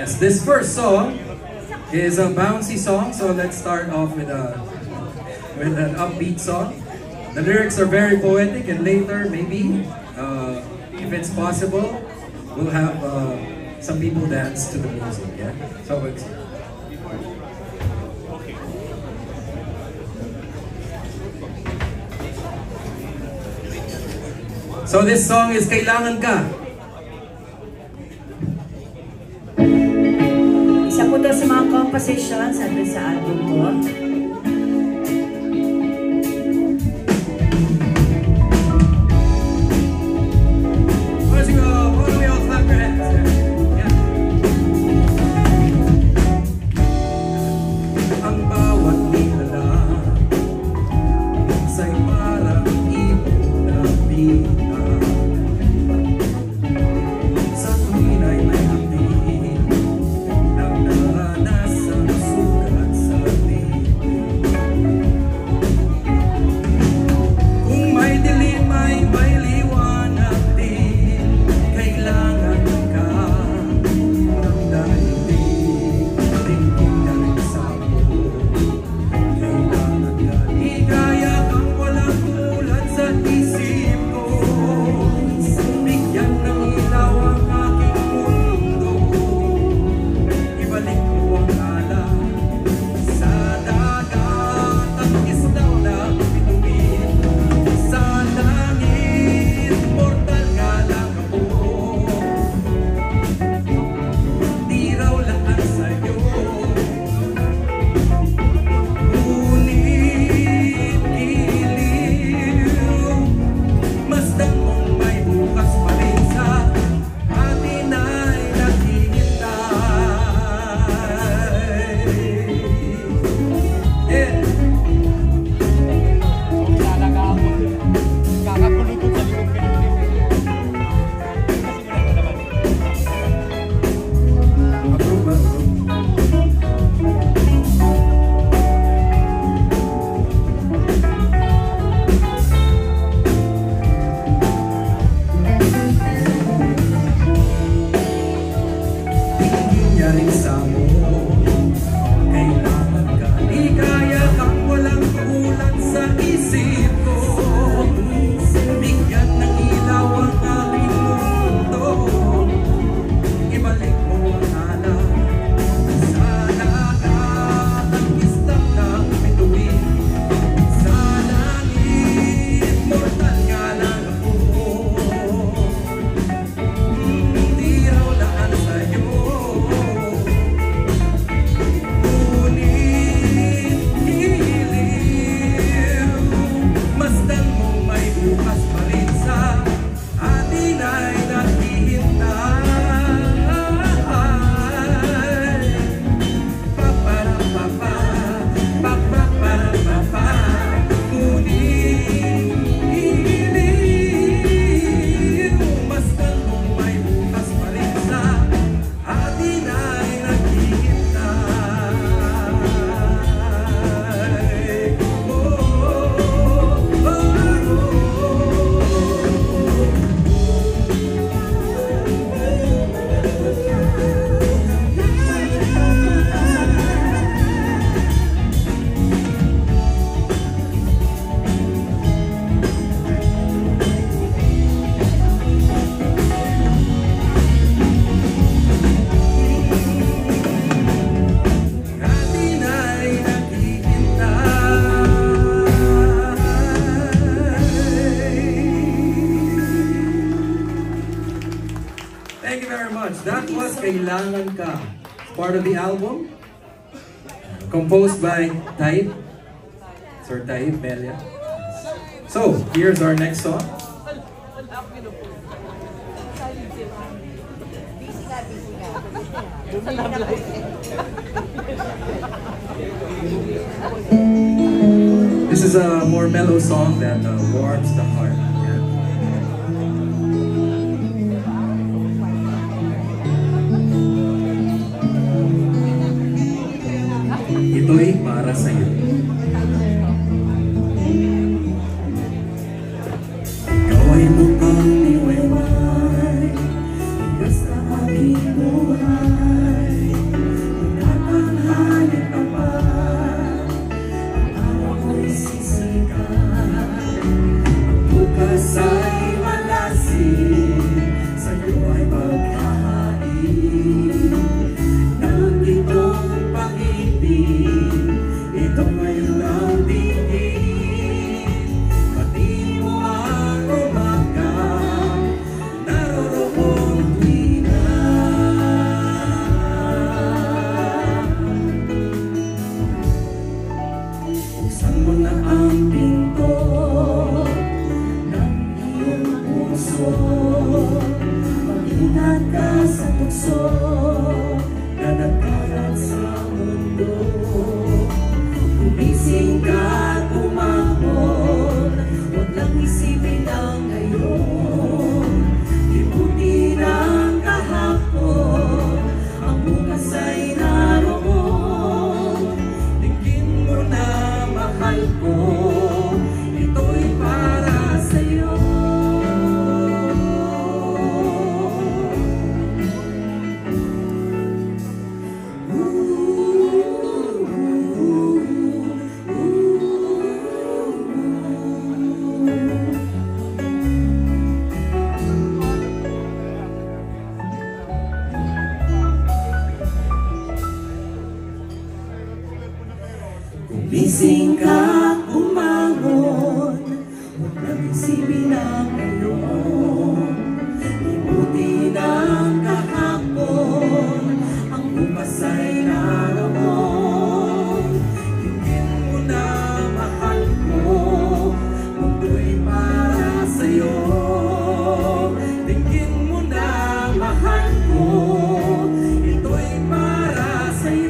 Yes, this first song is a bouncy song, so let's start off with an upbeat song. The lyrics are very poetic, and later, maybe, if it's possible, we'll have some people dance to the music. Yeah, so it's. So this song is Kailangan Ka. Isa po to sa mga compositions andun sa album ko. Let's go! Why don't we all clap your hands? Yeah. Ang bawat nilala sa'y parang ibon na bita. Thank you very much. That was Kailangan Ka. It's part of the album. Composed by Taib. Sir Taib Melia. So, here's our next song. This is a more mellow song that warms the heart. Ito'y para sa'yo. Ikaw ay mukhang liwayway, hanggang sa aking buhay. Gising ka, umangon, huwag nang isipin ang ngayon. Ibuti ng kahapon, ang bukas ay naroon. Tingin mo na mahal mo, mundo'y para sa'yo. Tingin mo na mahal mo, ito'y para sa'yo.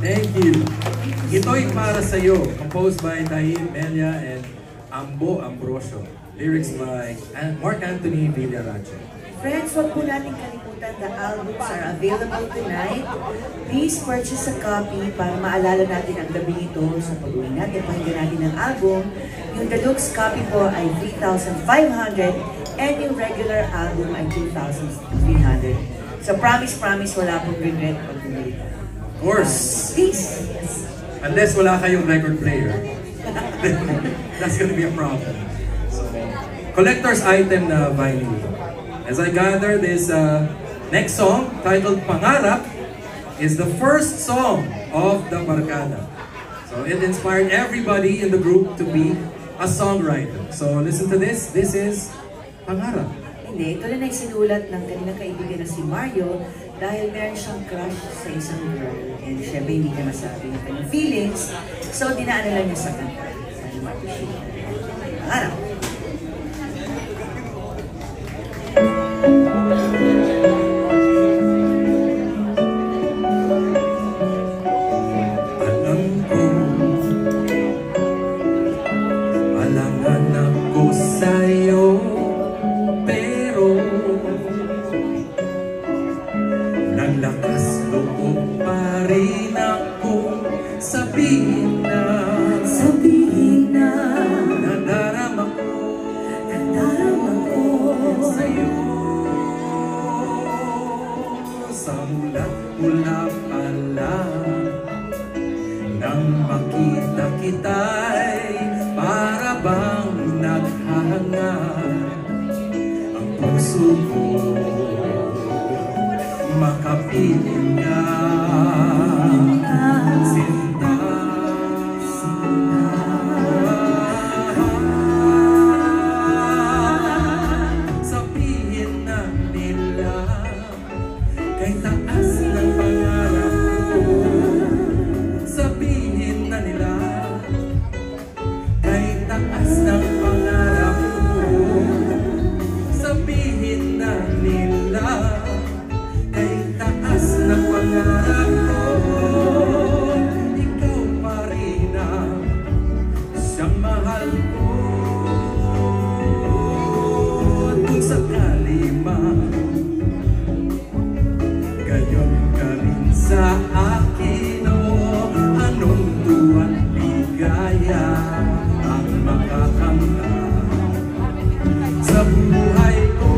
Thank you. Ito'y para sa'yo. Composed by Tahir Melia and Ambo Ambrosio. Lyrics by Mark Anthony Villarache. Friends, huwag po natin kalimutan, the albums are available tonight. Please purchase a copy para maalala natin ang gabi ito sa pag-uwi natin. Pakinggan natin ang album. Yung deluxe copy po ay 3,500 and yung regular album ay 2,300. So promise, wala pong regret pag bumili. Of course. Please. Yes. Unless wala kayong record player. That's gonna be a problem. So, collector's item na vinyl. As I gather, this next song, titled Pangarap, is the first song of the Barkada. So it inspired everybody in the group to be a songwriter. So listen to this. This is Pangarap. Hindi, ito rin ay sinulat ng kanilang kaibigan na si Mario dahil meron siyang crush sa isang girl. And syempre hindi niya masabi ng kanyang feelings. So dinaan lang niya sa kanta. Sana ma-appreciate. Pangarap. Alam ko, alangan ako sa'yo, pero naglakas loob pa rin ako sabihin na nadarama ko sa'yo. Sa mula pa lang nang makita kita'y para bang naghahanga ang puso ko makapiling ka, sinta. Sabihin na nila kay taas ng pangarap ko. Sabihin na nila kay taas ng pangarap ko. Sabihin na nila kay taas ng pangarap ko. Ikaw pa rin ang siyang mahal ko. Kung sakali man gayon ka rin sa akin, o anong tuwa't ligaya ang makakamtan sa buhay ko.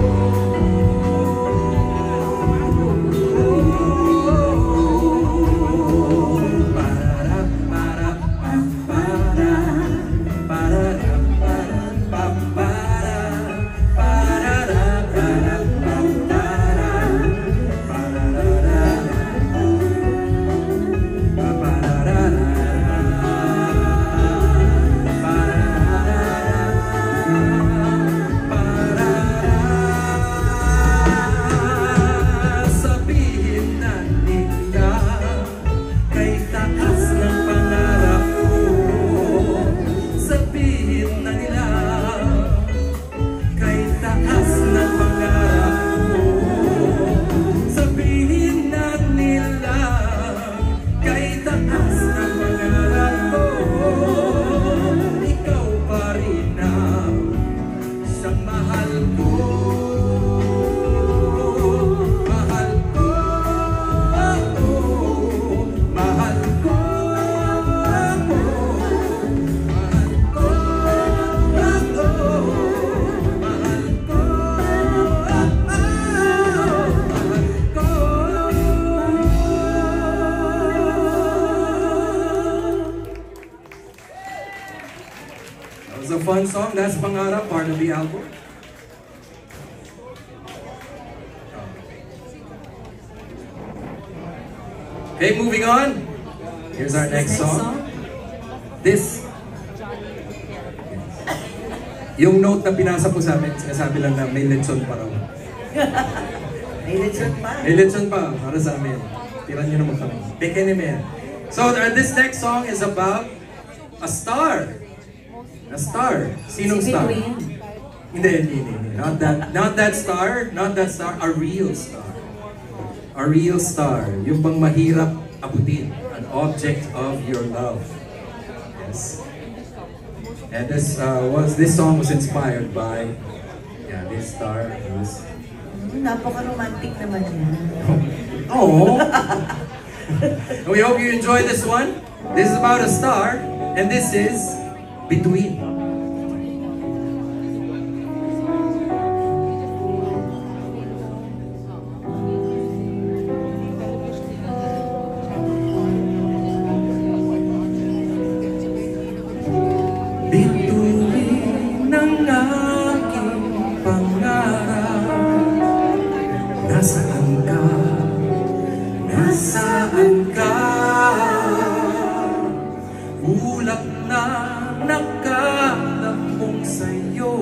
one song. That's Pangarap, part of the album. Okay, moving on. Here's our next song. This. Yung note na pinasa po sa amin, sinasabi lang na may lechon pa raw. May lechon pa. May lechon pa para sa amin. Tiran nyo naman kami. Pequeño man. So this next song is about a star. A star. Sinong star? Hindi. Not that star. Not that star. A real star. A real star. Yung bang mahirap abutin. An object of your love. Yes. And this song was inspired by this star. Napaka-romantic naman yan. Oh. We hope you enjoy this one. This is about a star, and this is Between. Bituin ng aking pangarap, nasaan ka? Nasaan ka? Ulap na nakalambong sa'yo.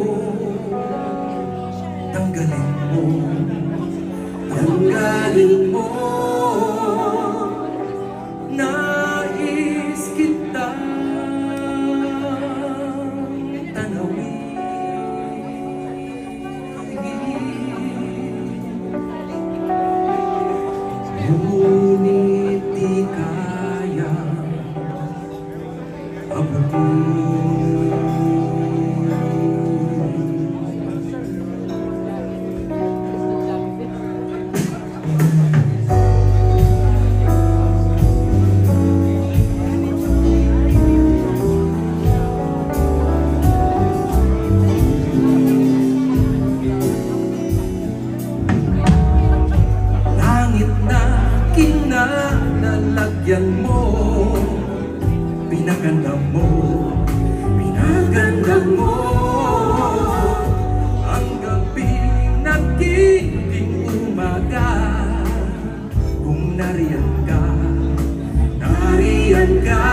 Tanggalin mo, tanggalin mo. Nais kitang tanawin. Ngunit di kaya abutin. Kinalalagyan mo, pinaganda mo, pinaganda mo. Ang gabi nagiging umaga. Kung nariyan ka, nariyan ka.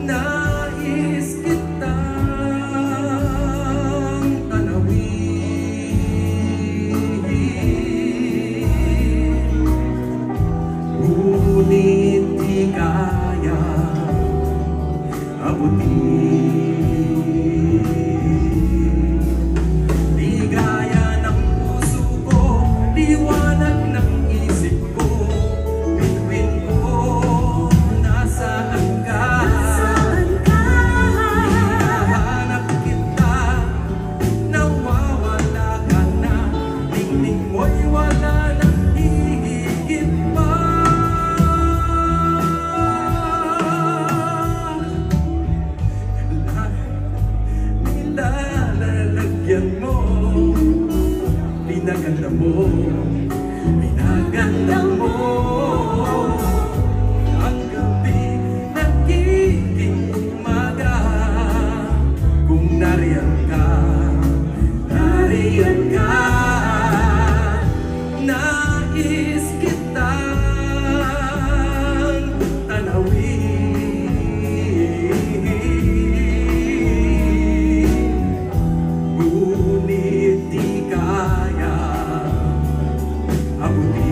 Nais kitang tanawin. Ngunit di kaya abutin. Ligaya ng puso ko, liwanag ng isip ko. Between ko, nasaan ka? Hinahanap kita, nawawala ka na. Tingning mo'y wala nang hihigit pa. Nilalagyan mo, pinaganda mo, pinaganda mo. Ang gabi nagiging umaga. Kung nariyan ka, nariyan ka. Nais kitang tanawin. Ngunit di kaya abutin.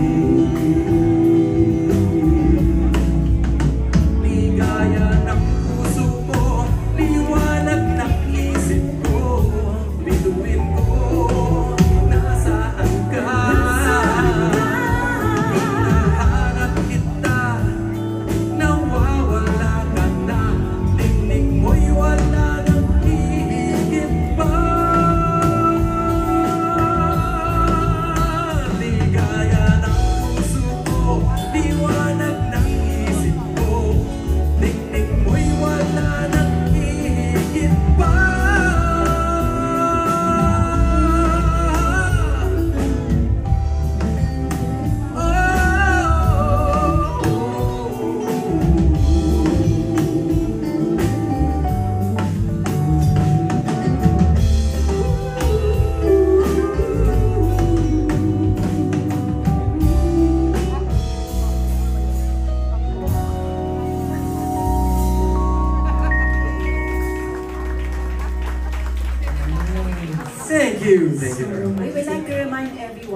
remind everyone